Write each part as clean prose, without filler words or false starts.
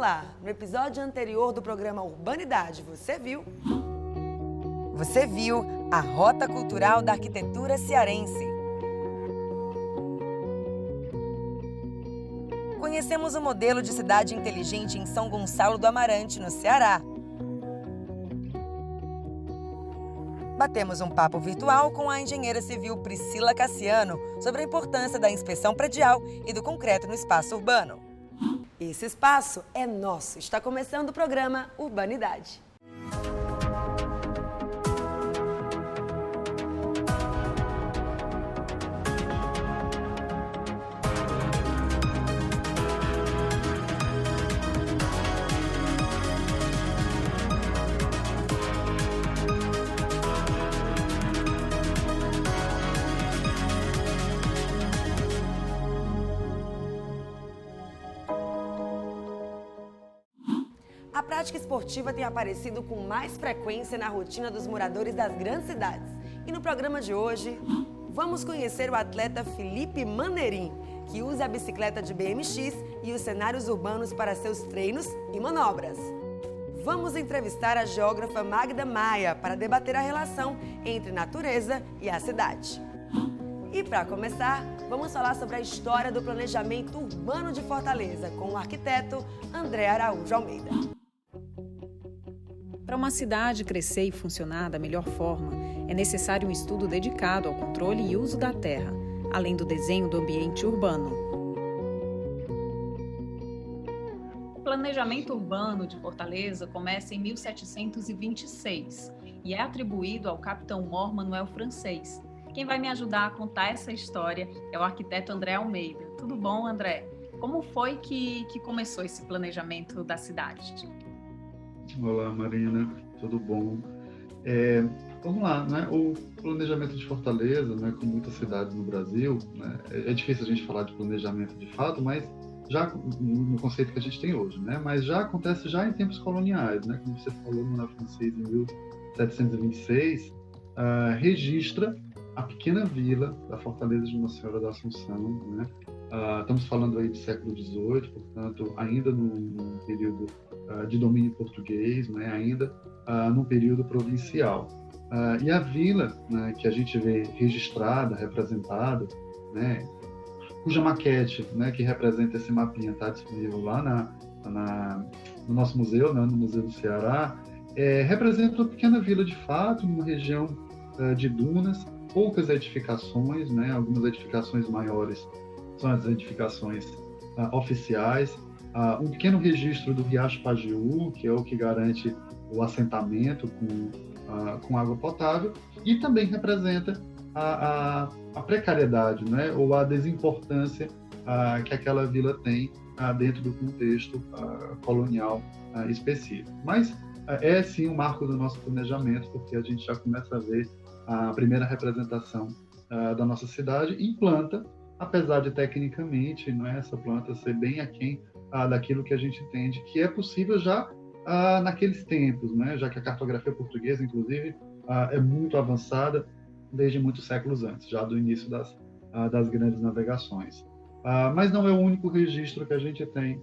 Olá! No episódio anterior do programa Urbanidade, você viu a Rota Cultural da Arquitetura Cearense. Conhecemos o modelo de cidade inteligente em São Gonçalo do Amarante, no Ceará. Batemos um papo virtual com a engenheira civil Priscila Cassiano sobre a importância da inspeção predial e do concreto no espaço urbano. Esse espaço é nosso. Está começando o programa Urbanidade. A prática esportiva tem aparecido com mais frequência na rotina dos moradores das grandes cidades. E no programa de hoje, vamos conhecer o atleta Felipe Manderim, que usa a bicicleta de BMX e os cenários urbanos para seus treinos e manobras. Vamos entrevistar a geógrafa Magda Maia para debater a relação entre natureza e a cidade. E para começar, vamos falar sobre a história do planejamento urbano de Fortaleza com o arquiteto André Araújo Almeida. Para uma cidade crescer e funcionar da melhor forma, é necessário um estudo dedicado ao controle e uso da terra, além do desenho do ambiente urbano. O planejamento urbano de Fortaleza começa em 1726 e é atribuído ao capitão-mor Manuel Francês. Quem vai me ajudar a contar essa história é o arquiteto André Almeida. Tudo bom, André? Como foi que começou esse planejamento da cidade? Olá, Marina, tudo bom? Vamos lá, né? O planejamento de Fortaleza, né, como muitas cidades no Brasil, né, é difícil a gente falar de planejamento de fato, mas já no conceito que a gente tem hoje, né? Mas já acontece já em tempos coloniais, né? Como você falou, no francês em 1726, registra a pequena vila da Fortaleza de Nossa Senhora da Assunção, né? Estamos falando aí do século XVIII, portanto, ainda num período de domínio português, né? Ainda num período provincial. E a vila, né, que a gente vê registrada, representada, né, cuja maquete, né, que representa esse mapinha, está disponível lá no nosso museu, né, no Museu do Ceará, representa uma pequena vila de fato, numa região de dunas, poucas edificações, né, algumas edificações maiores são as edificações oficiais, um pequeno registro do Riacho Pajeú, que é o que garante o assentamento com água potável, e também representa a precariedade, né, ou a desimportância que aquela vila tem dentro do contexto colonial específico. Mas é sim um marco do nosso planejamento, porque a gente já começa a ver a primeira representação da nossa cidade em planta, apesar de tecnicamente, não é, essa planta ser bem aquém daquilo que a gente entende que é possível já naqueles tempos, né, já que a cartografia portuguesa, inclusive, é muito avançada desde muitos séculos antes, já do início das grandes navegações. Mas não é o único registro que a gente tem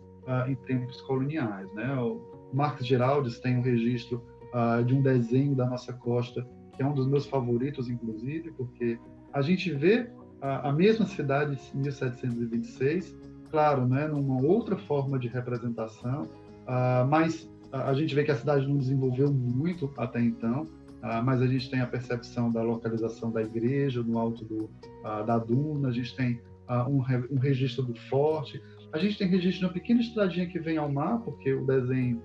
em tempos coloniais, né? O Marques Giraldes tem um registro de um desenho da nossa costa, que é um dos meus favoritos, inclusive, porque a gente vê a mesma cidade em 1726, claro, né, numa outra forma de representação, mas a gente vê que a cidade não desenvolveu muito até então, mas a gente tem a percepção da localização da igreja no alto da duna, a gente tem um registro do forte, a gente tem registro de uma pequena estradinha que vem ao mar, porque o desenho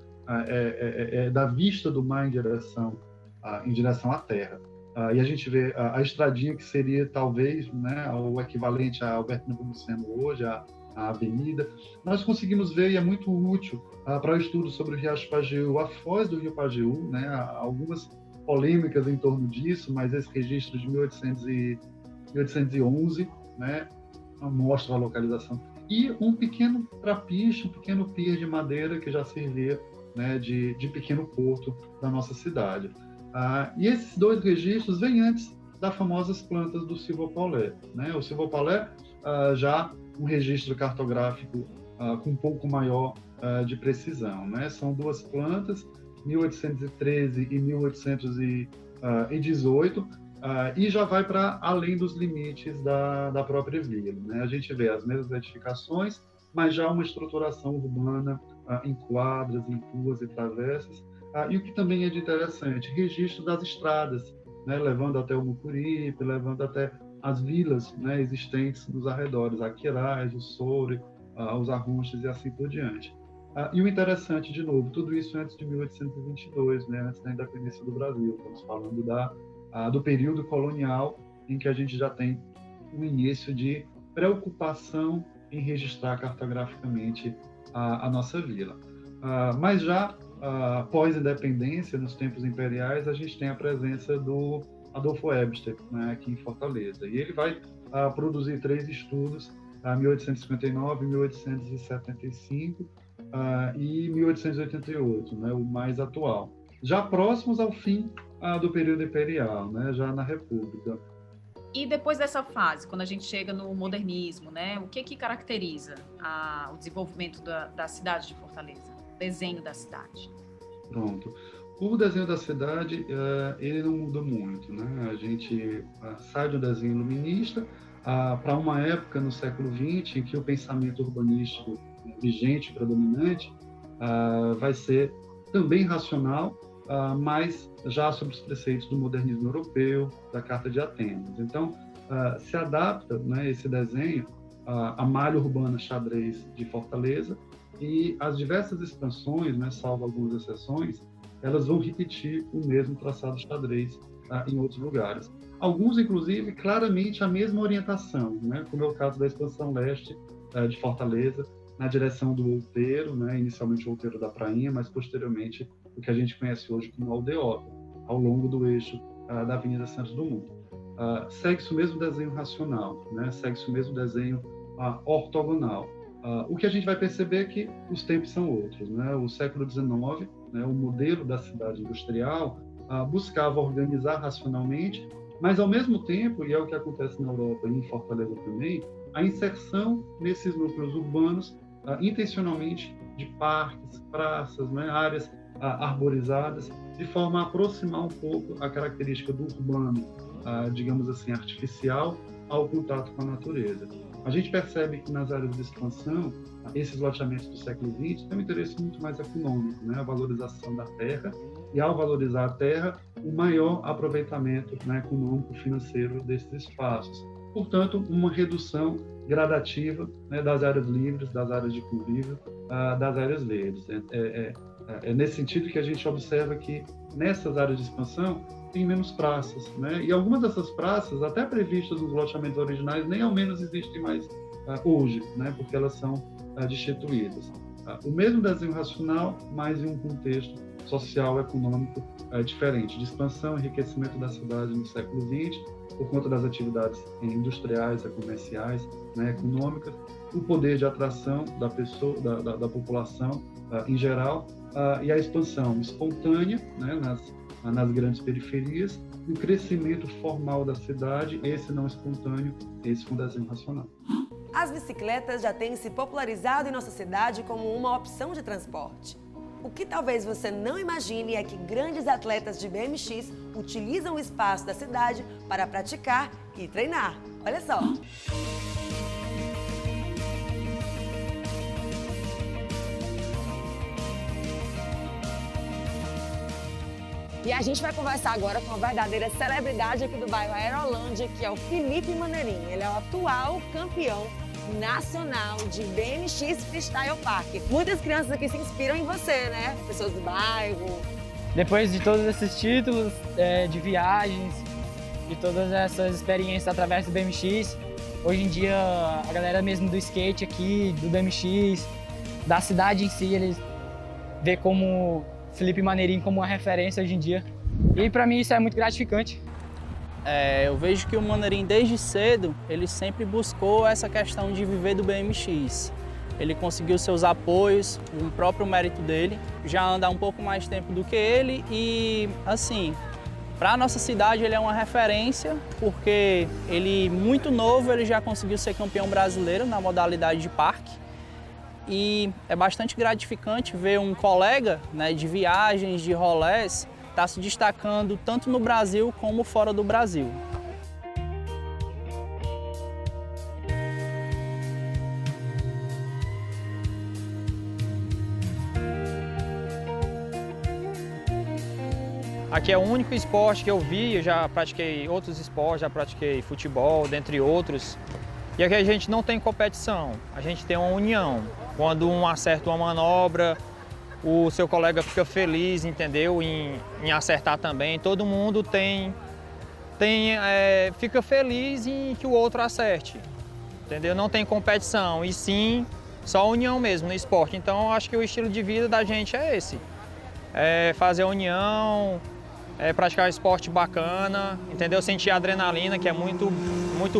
é da vista do mar em direção à terra. E a gente vê a estradinha que seria talvez, né, o equivalente a Alberto Nepomuceno hoje, a avenida. Nós conseguimos ver, e é muito útil para o estudo sobre o Riacho Pajeú, a foz do Rio Pajeú, né, algumas polêmicas em torno disso, mas esse registro de 1811, né, mostra a localização. E um pequeno trapiche, um pequeno pier de madeira que já servia, né, de pequeno porto da nossa cidade. E esses dois registros vêm antes das famosas plantas do Silvopaulé, né? O Silvopaulé já um registro cartográfico com um pouco maior de precisão, né? São duas plantas, 1813 e 1818, e já vai para além dos limites da própria vila, né? A gente vê as mesmas edificações, mas já uma estruturação urbana em quadras, em ruas e travessas, e o que também é de interessante, registro das estradas, né? Levando até o Mucuripe, levando até as vilas, né, existentes nos arredores, a Quirais, o Soure, os Arrunches e assim por diante. E o interessante, de novo, tudo isso antes de 1822, né, antes da independência do Brasil. Estamos falando do período colonial, em que a gente já tem um início de preocupação em registrar cartograficamente a nossa vila. Mas já pós-independência, nos tempos imperiais, a gente tem a presença do Adolfo Webster, né, aqui em Fortaleza. E ele vai produzir 3 estudos, 1859, 1875 e 1888, né, o mais atual. Já próximos ao fim do período imperial, né, já na República. E depois dessa fase, quando a gente chega no modernismo, né, o que caracteriza o desenvolvimento da cidade de Fortaleza? O desenho da cidade? Pronto. O desenho da cidade, ele não muda muito, né? A gente sai do desenho iluminista para uma época no século XX em que o pensamento urbanístico vigente, predominante, vai ser também racional, mas já sob os preceitos do modernismo europeu, da Carta de Atenas. Então, se adapta, né, esse desenho à malha urbana xadrez de Fortaleza, e as diversas expansões, né, salvo algumas exceções, elas vão repetir o mesmo traçado xadrez em outros lugares. Alguns, inclusive, claramente a mesma orientação, né, como é o caso da expansão leste de Fortaleza, na direção do Outeiro, né, inicialmente o Outeiro da Prainha, mas posteriormente o que a gente conhece hoje como Aldeota, ao longo do eixo da Avenida Santos Dumont. Segue-se o mesmo desenho racional, né, segue-se o mesmo desenho ortogonal. O que a gente vai perceber é que os tempos são outros, né? O século XIX, né, o modelo da cidade industrial, buscava organizar racionalmente, mas ao mesmo tempo, e é o que acontece na Europa e em Fortaleza também, a inserção nesses núcleos urbanos, intencionalmente, de parques, praças, né, áreas arborizadas, de forma a aproximar um pouco a característica do urbano, digamos assim, artificial, ao contato com a natureza. A gente percebe que nas áreas de expansão, esses loteamentos do século XX têm um interesse muito mais econômico, né? A valorização da terra, e ao valorizar a terra, o maior aproveitamento, né, econômico, financeiro desses espaços. Portanto, uma redução gradativa, né, das áreas livres, das áreas de convívio, das áreas verdes. É nesse sentido que a gente observa que nessas áreas de expansão tem menos praças, né? E algumas dessas praças, até previstas nos loteamentos originais, nem ao menos existem mais hoje, né? Porque elas são destituídas. O mesmo desenho racional, mas em um contexto social, econômico diferente, de expansão e enriquecimento da cidade no século XX, por conta das atividades industriais, comerciais, né, econômicas, o poder de atração da pessoa, da população em geral, e a expansão espontânea, né, nas grandes periferias, e o crescimento formal da cidade, esse não espontâneo, esse com desenho racional. As bicicletas já têm se popularizado em nossa cidade como uma opção de transporte. O que talvez você não imagine é que grandes atletas de BMX utilizam o espaço da cidade para praticar e treinar. Olha só! E a gente vai conversar agora com a verdadeira celebridade aqui do bairro Aerolândia, que é o Felipe Maneirin. Ele é o atual campeão nacional de BMX Freestyle Park. Muitas crianças aqui se inspiram em você, né? Pessoas do bairro. Depois de todos esses títulos de viagens, de todas essas experiências através do BMX, hoje em dia a galera mesmo do skate aqui, do BMX, da cidade em si, eles vê como Felipe Maneirin como uma referência hoje em dia. E para mim isso é muito gratificante. Eu vejo que o Maneirin, desde cedo, ele sempre buscou essa questão de viver do BMX. Ele conseguiu seus apoios, o próprio mérito dele, já anda há um pouco mais tempo do que ele e, assim, para a nossa cidade ele é uma referência, porque ele, muito novo, ele já conseguiu ser campeão brasileiro na modalidade de parque. e é bastante gratificante ver um colega, né, de viagens, de rolés, estar se destacando tanto no Brasil como fora do Brasil. Aqui é o único esporte que eu vi, eu já pratiquei outros esportes, já pratiquei futebol, dentre outros. E aqui a gente não tem competição, a gente tem uma união. Quando um acerta uma manobra, o seu colega fica feliz, entendeu? Em acertar também. Todo mundo fica feliz em que o outro acerte, entendeu? Não tem competição, e sim só união mesmo no esporte. Então acho que o estilo de vida da gente é esse. É fazer a união, praticar um esporte bacana, entendeu? Sentir a adrenalina, que é muito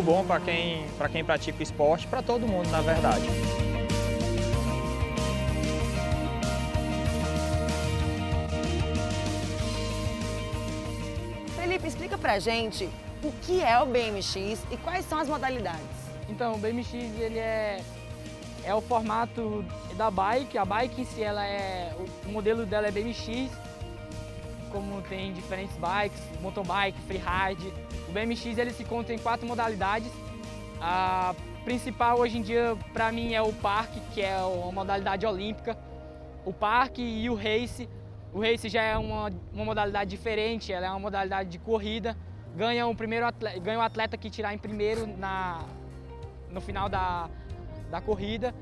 bom para quem pratica esporte, para todo mundo, na verdade. Felipe, explica pra gente o que é o BMX e quais são as modalidades. Então, o BMX ele é o formato da bike. A bike em si, o modelo dela é BMX, como tem diferentes bikes, mountain bike, freeride. O BMX ele se conta em 4 modalidades. A principal hoje em dia para mim é o park, que é uma modalidade olímpica. O park e o race. O race já é uma modalidade diferente, ela é uma modalidade de corrida. Ganha o atleta que tirar em primeiro no final da corrida.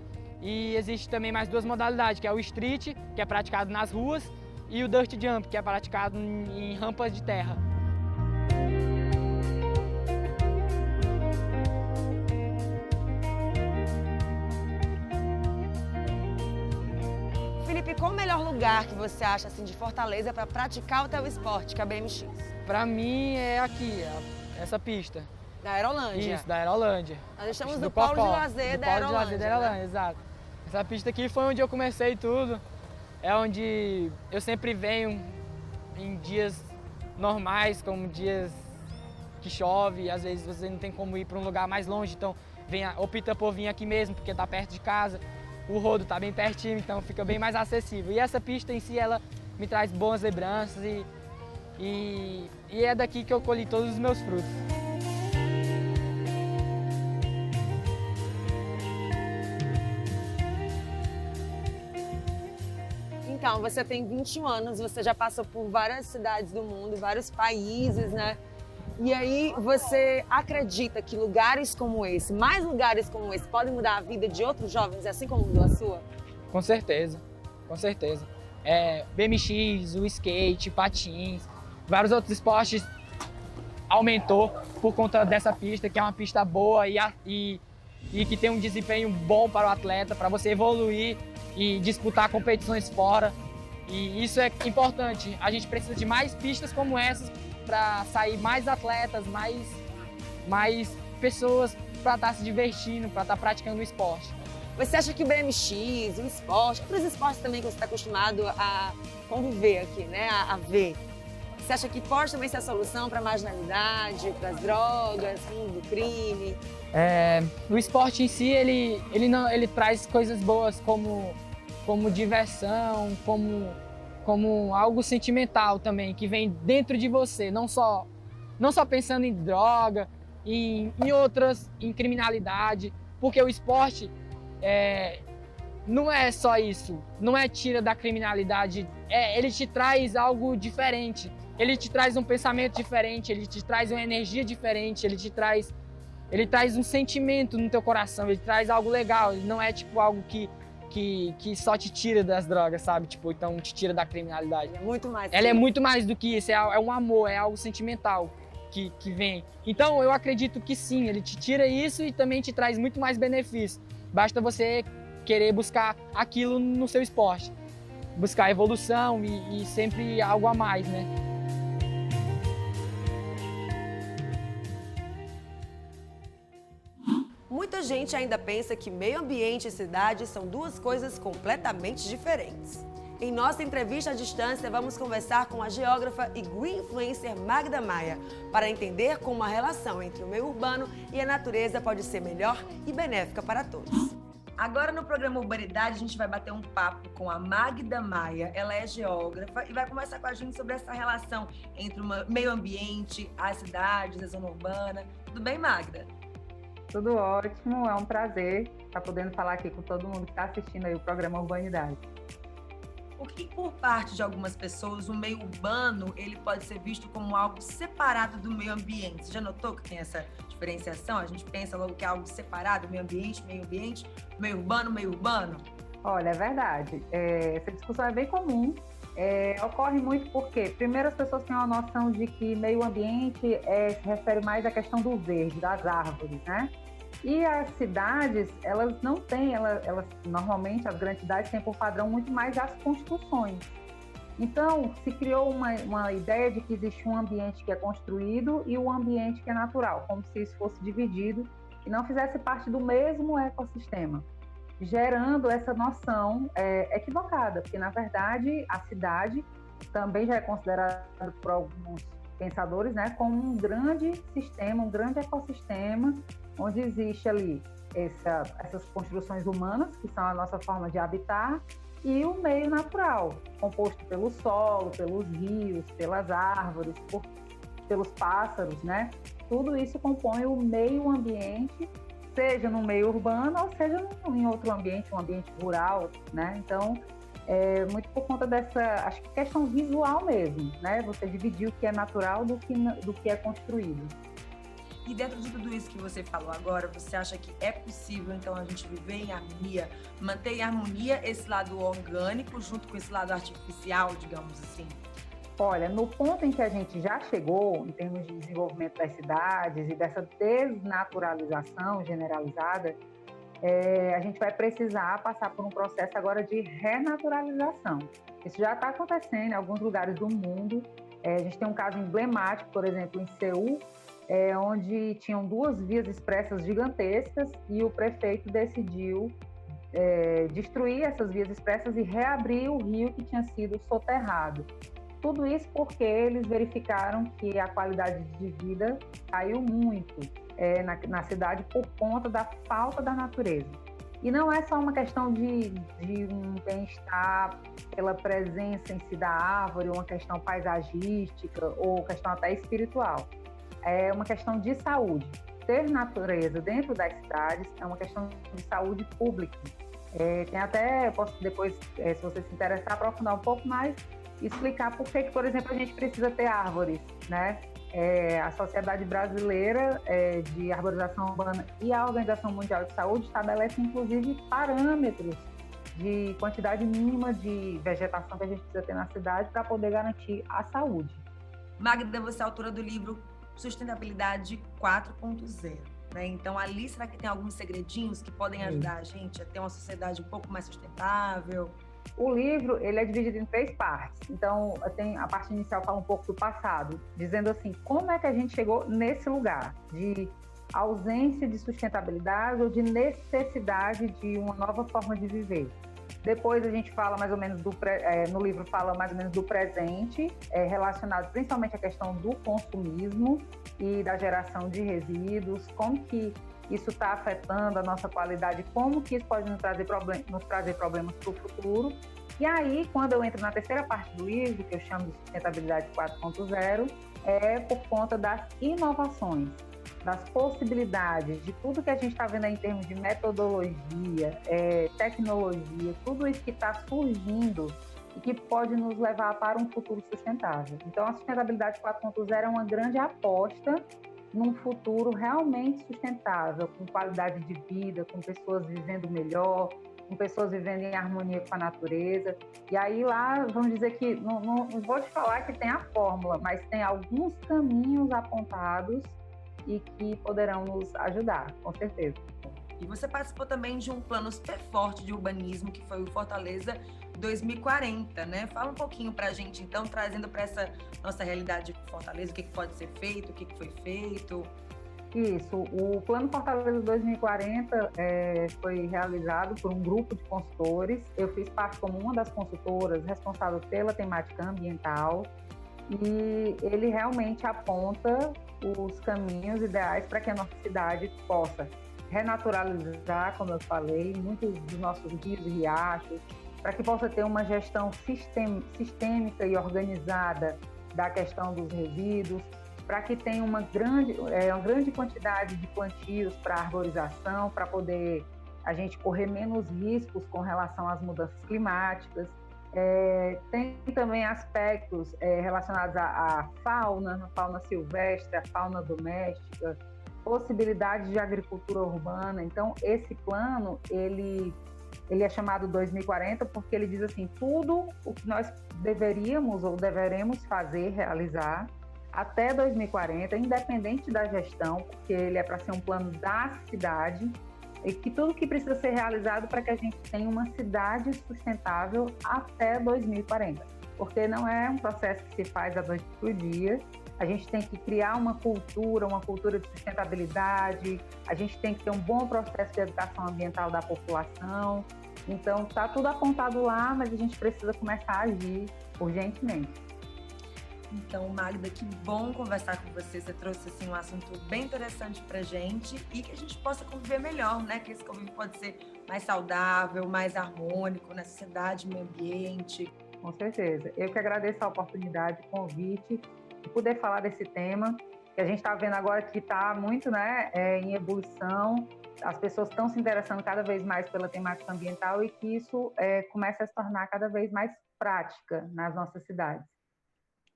E existe também mais 2 modalidades, que é o street, que é praticado nas ruas, e o dirt jump, que é praticado em rampas de terra. Felipe, qual o melhor lugar que você acha assim, de Fortaleza para praticar o teu esporte, que é a BMX? Para mim é aqui, essa pista. Da Aerolândia. Isso, da Aerolândia. Nós estamos Pista no polo de Cocó, lazer do da polo de Aerolândia. lazer da Aerolândia, exato. Essa pista aqui foi onde eu comecei tudo. É onde eu sempre venho em dias normais, como dias que chove, às vezes você não tem como ir para um lugar mais longe, então opta por vir aqui mesmo, porque está perto de casa. O rodo está bem pertinho, então fica bem mais acessível. E essa pista em si, ela me traz boas lembranças e é daqui que eu colhi todos os meus frutos. Então, você tem 21 anos, você já passou por várias cidades do mundo, vários países, né? E aí, você acredita que lugares como esse, mais lugares como esse, podem mudar a vida de outros jovens, assim como mudou a sua? Com certeza, com certeza. BMX, o skate, patins, vários outros esportes aumentou por conta dessa pista, que é uma pista boa e que tem um desempenho bom para o atleta, para você evoluir e disputar competições fora. E isso é importante. A gente precisa de mais pistas como essas para sair mais atletas, mais pessoas para estar se divertindo, para estar praticando o esporte. Você acha que o BMX, o esporte, outros esportes também que você está acostumado a conviver aqui, né, a ver, você acha que pode também ser a solução para a marginalidade, para as drogas, do crime? O esporte em si, ele traz coisas boas como diversão, como algo sentimental também, que vem dentro de você, não só pensando em droga, em criminalidade, porque o esporte não é só isso, não tira da criminalidade, ele te traz algo diferente, ele te traz um pensamento diferente, ele te traz uma energia diferente, ele traz um sentimento no teu coração, ele traz algo legal, ele não é tipo algo que só te tira das drogas, sabe? Tipo, então te tira da criminalidade. É muito mais. Ela é muito mais do que isso, é um amor, é algo sentimental que vem. Então eu acredito que sim, ele te tira isso e também te traz muito mais benefício. Basta você querer buscar aquilo no seu esporte. Buscar evolução e sempre algo a mais, né? Muita gente ainda pensa que meio ambiente e cidade são duas coisas completamente diferentes. Em nossa entrevista à distância, vamos conversar com a geógrafa e green influencer Magda Maia para entender como a relação entre o meio urbano e a natureza pode ser melhor e benéfica para todos. Agora no programa Urbanidade a gente vai bater um papo com a Magda Maia, ela é geógrafa e vai conversar com a gente sobre essa relação entre o meio ambiente, as cidades, a zona urbana. Tudo bem, Magda? Tudo ótimo, é um prazer estar podendo falar aqui com todo mundo que está assistindo aí o programa Urbanidade. Porque por parte de algumas pessoas, o meio urbano ele pode ser visto como algo separado do meio ambiente. Você já notou que tem essa diferenciação? A gente pensa logo que é algo separado, meio ambiente, meio urbano. Olha, é verdade. Essa discussão é bem comum. Ocorre muito porque, primeiro, as pessoas têm uma noção de que meio ambiente se refere mais à questão do verde, das árvores, né? E as cidades, elas não têm, elas normalmente, as grandes cidades têm por padrão muito mais as construções. Então, se criou uma ideia de que existe um ambiente que é construído e um ambiente que é natural, como se isso fosse dividido e não fizesse parte do mesmo ecossistema, gerando essa noção equivocada, porque, na verdade, a cidade também já é considerada por alguns pensadores, né, como um grande sistema, um grande ecossistema, onde existe ali essas construções humanas, que são a nossa forma de habitar, e o meio natural, composto pelo solo, pelos rios, pelas árvores, pelos pássaros, né? Tudo isso compõe o meio ambiente, seja no meio urbano ou seja em outro ambiente, um ambiente rural, né? Então, muito por conta dessa, acho que questão visual mesmo, né? Você dividir o que é natural do que é construído. E dentro de tudo isso que você falou agora, você acha que é possível, então, a gente viver em harmonia, manter em harmonia esse lado orgânico junto com esse lado artificial, digamos assim? Olha, no ponto em que a gente já chegou, em termos de desenvolvimento das cidades e dessa desnaturalização generalizada, a gente vai precisar passar por um processo agora de renaturalização. Isso já está acontecendo em alguns lugares do mundo. A gente tem um caso emblemático, por exemplo, em Seul, onde tinham 2 vias expressas gigantescas e o prefeito decidiu destruir essas vias expressas e reabrir o rio que tinha sido soterrado. Tudo isso porque eles verificaram que a qualidade de vida caiu muito na cidade por conta da falta da natureza. E não é só uma questão de um bem-estar pela presença em si da árvore, uma questão paisagística ou questão até espiritual. É uma questão de saúde. Ter natureza dentro das cidades é uma questão de saúde pública. Tem até, posso depois, se você se interessar, aprofundar um pouco mais, explicar por que, por exemplo, a gente precisa ter árvores, né? A Sociedade Brasileira de Arborização Urbana e a Organização Mundial de Saúde estabelecem, inclusive, parâmetros de quantidade mínima de vegetação que a gente precisa ter na cidade para poder garantir a saúde. Magda, você é autora do livro Sustentabilidade 4.0, né? Então, ali, será que tem alguns segredinhos que podem ajudar a gente a ter uma sociedade um pouco mais sustentável? O livro, ele é dividido em 3 partes. Então, a parte inicial fala um pouco do passado, dizendo assim, como é que a gente chegou nesse lugar de ausência de sustentabilidade ou de necessidade de uma nova forma de viver. Depois a gente fala mais ou menos no livro fala mais ou menos do presente, relacionado principalmente à questão do consumismo e da geração de resíduos, como que isso está afetando a nossa qualidade, como que isso pode nos trazer problemas para o futuro. E aí, quando eu entro na terceira parte do livro, que eu chamo de Sustentabilidade 4.0, é por conta das inovações, das possibilidades, de tudo que a gente está vendo aí em termos de metodologia, tecnologia, tudo isso que está surgindo e que pode nos levar para um futuro sustentável. Então, a Sustentabilidade 4.0 é uma grande aposta num futuro realmente sustentável, com qualidade de vida, com pessoas vivendo melhor, com pessoas vivendo em harmonia com a natureza. E aí lá, vamos dizer que, não vou te falar que tem a fórmula, mas tem alguns caminhos apontados e que poderão nos ajudar, com certeza. E você participou também de um plano super forte de urbanismo, que foi o Fortaleza 2040, né? Fala um pouquinho pra gente, então, trazendo para essa nossa realidade de Fortaleza, o que pode ser feito, o que foi feito. Isso, o Plano Fortaleza 2040 foi realizado por um grupo de consultores. Eu fiz parte como uma das consultoras responsável pela temática ambiental e ele realmente aponta os caminhos ideais para que a nossa cidade possa renaturalizar, como eu falei, muitos dos nossos rios e riachos, para que possa ter uma gestão sistêmica e organizada da questão dos resíduos, para que tenha uma grande quantidade de plantios para arborização, para poder a gente correr menos riscos com relação às mudanças climáticas. Tem também aspectos relacionados à fauna silvestre, à fauna doméstica, possibilidades de agricultura urbana. Então, esse plano, ele é chamado 2040 porque ele diz assim, tudo o que nós deveríamos ou deveremos fazer, realizar, até 2040, independente da gestão, porque ele é para ser um plano da cidade, e que tudo que precisa ser realizado para que a gente tenha uma cidade sustentável até 2040. Porque não é um processo que se faz da noite para o dia, a gente tem que criar uma cultura de sustentabilidade, a gente tem que ter um bom processo de educação ambiental da população. Então, está tudo apontado lá, mas a gente precisa começar a agir urgentemente. Então, Magda, que bom conversar com você. Você trouxe assim, um assunto bem interessante para a gente e que a gente possa conviver melhor, né? Que esse convívio pode ser mais saudável, mais harmônico na sociedade, no meio ambiente. Com certeza. Eu que agradeço a oportunidade, o convite, de poder falar desse tema, que a gente está vendo agora que está muito, né, em ebulição. As pessoas estão se interessando cada vez mais pela temática ambiental e que isso começa a se tornar cada vez mais prática nas nossas cidades.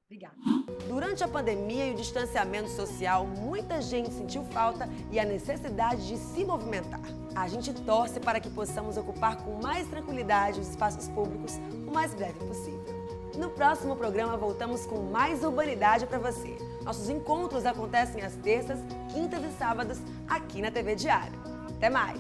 Obrigada. Durante a pandemia e o distanciamento social, muita gente sentiu falta e a necessidade de se movimentar. A gente torce para que possamos ocupar com mais tranquilidade os espaços públicos o mais breve possível. No próximo programa, voltamos com mais urbanidade para você. Nossos encontros acontecem às terças, quintas e sábados aqui na TV Diário. Até mais!